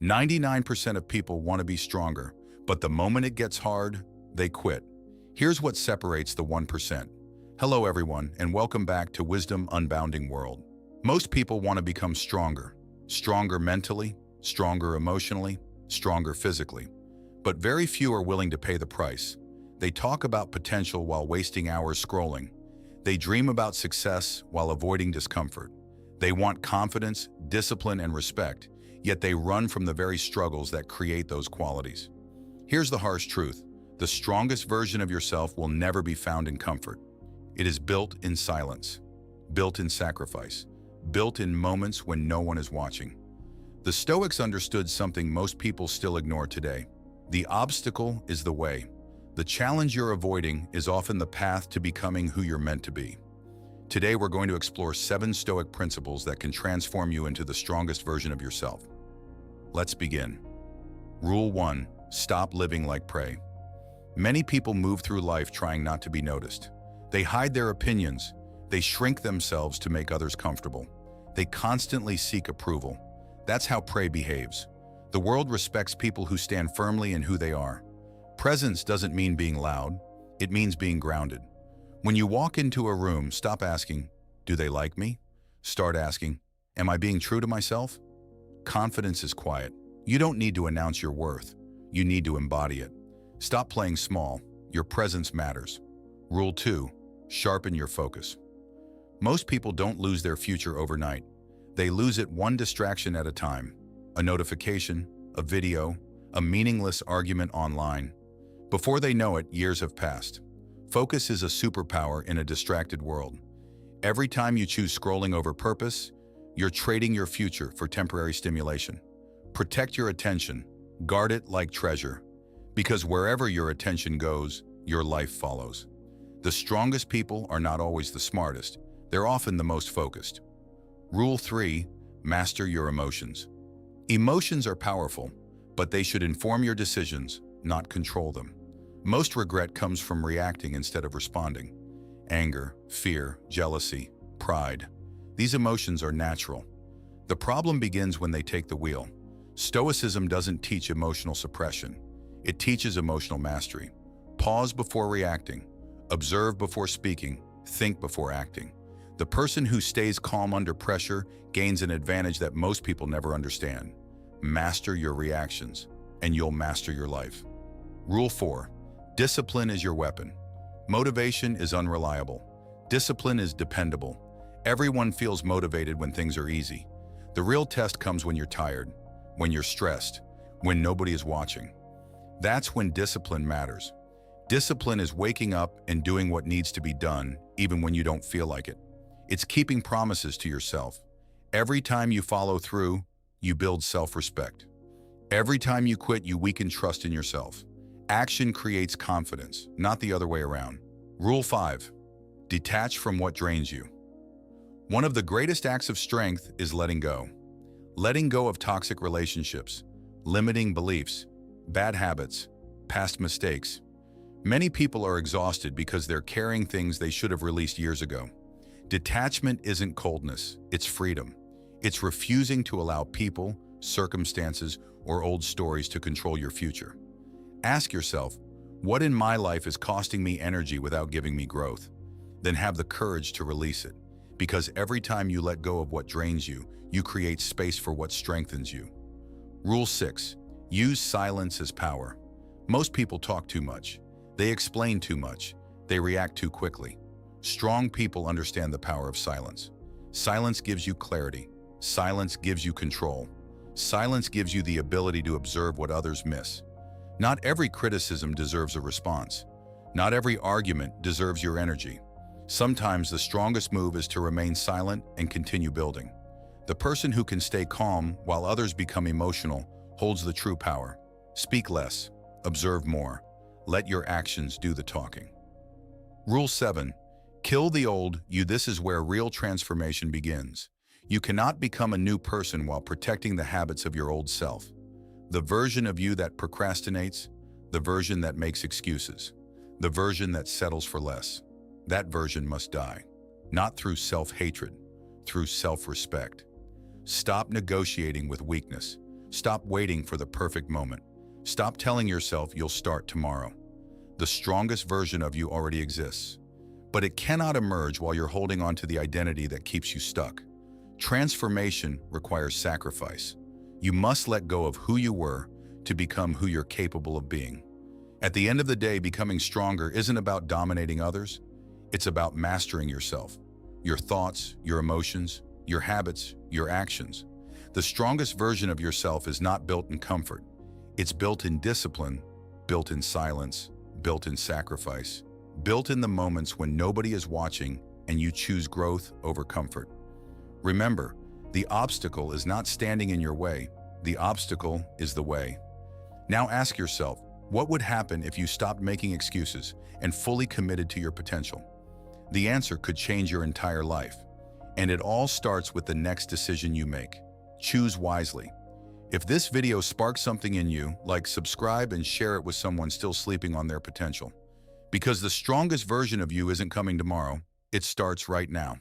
99% of people want to be stronger, but the moment it gets hard, they quit. Here's what separates the 1%. Hello everyone, and welcome back to Wisdom Unbounding World. Most people want to become stronger. Stronger mentally, stronger emotionally, stronger physically. But very few are willing to pay the price. They talk about potential while wasting hours scrolling. They dream about success while avoiding discomfort. They want confidence, discipline, and respect, yet they run from the very struggles that create those qualities. Here's the harsh truth. The strongest version of yourself will never be found in comfort. It is built in silence, built in sacrifice, built in moments when no one is watching. The Stoics understood something most people still ignore today. The obstacle is the way. The challenge you're avoiding is often the path to becoming who you're meant to be. Today, we're going to explore 7 Stoic principles that can transform you into the strongest version of yourself. Let's begin. Rule 1. Stop living like prey. Many people move through life trying not to be noticed. They hide their opinions. They shrink themselves to make others comfortable. They constantly seek approval. That's how prey behaves. The world respects people who stand firmly in who they are. Presence doesn't mean being loud. It means being grounded. When you walk into a room, stop asking, "Do they like me?" Start asking, "Am I being true to myself?" Confidence is quiet. You don't need to announce your worth. You need to embody it. Stop playing small. Your presence matters. Rule 2. Sharpen your focus. Most people don't lose their future overnight. They lose it one distraction at a time. A notification, a video, a meaningless argument online. Before they know it, years have passed. Focus is a superpower in a distracted world. Every time you choose scrolling over purpose, you're trading your future for temporary stimulation. Protect your attention. Guard it like treasure. Because wherever your attention goes, your life follows. The strongest people are not always the smartest. They're often the most focused. Rule 3. Master your emotions. Emotions are powerful, but they should inform your decisions, not control them. Most regret comes from reacting instead of responding. Anger, fear, jealousy, pride. These emotions are natural. The problem begins when they take the wheel. Stoicism doesn't teach emotional suppression. It teaches emotional mastery. Pause before reacting. Observe before speaking. Think before acting. The person who stays calm under pressure gains an advantage that most people never understand. Master your reactions, and you'll master your life. Rule 4. Discipline is your weapon. Motivation is unreliable. Discipline is dependable. Everyone feels motivated when things are easy. The real test comes when you're tired, when you're stressed, when nobody is watching. That's when discipline matters. Discipline is waking up and doing what needs to be done, even when you don't feel like it. It's keeping promises to yourself. Every time you follow through, you build self-respect. Every time you quit, you weaken trust in yourself. Action creates confidence, not the other way around. Rule 5. Detach from what drains you. One of the greatest acts of strength is letting go. Letting go of toxic relationships, limiting beliefs, bad habits, past mistakes. Many people are exhausted because they're carrying things they should have released years ago. Detachment isn't coldness, it's freedom. It's refusing to allow people, circumstances, or old stories to control your future. Ask yourself, what in my life is costing me energy without giving me growth? Then have the courage to release it. Because every time you let go of what drains you, you create space for what strengthens you. Rule 6. Use silence as power. Most people talk too much. They explain too much. They react too quickly. Strong people understand the power of silence. Silence gives you clarity. Silence gives you control. Silence gives you the ability to observe what others miss. Not every criticism deserves a response. Not every argument deserves your energy. Sometimes the strongest move is to remain silent and continue building. The person who can stay calm while others become emotional holds the true power. Speak less. Observe more. Let your actions do the talking. Rule 7. Kill the old you. This is where real transformation begins. You cannot become a new person while protecting the habits of your old self. The version of you that procrastinates, the version that makes excuses, the version that settles for less. That version must die, not through self-hatred, through self-respect. Stop negotiating with weakness. Stop waiting for the perfect moment. Stop telling yourself you'll start tomorrow. The strongest version of you already exists. But it cannot emerge while you're holding on to the identity that keeps you stuck. Transformation requires sacrifice. You must let go of who you were to become who you're capable of being. At the end of the day, becoming stronger isn't about dominating others. It's about mastering yourself, your thoughts, your emotions, your habits, your actions. The strongest version of yourself is not built in comfort. It's built in discipline, built in silence, built in sacrifice, built in the moments when nobody is watching and you choose growth over comfort. Remember, the obstacle is not standing in your way. The obstacle is the way. Now ask yourself, what would happen if you stopped making excuses and fully committed to your potential? The answer could change your entire life. And it all starts with the next decision you make. Choose wisely. If this video sparks something in you, like, subscribe and share it with someone still sleeping on their potential. Because the strongest version of you isn't coming tomorrow, it starts right now.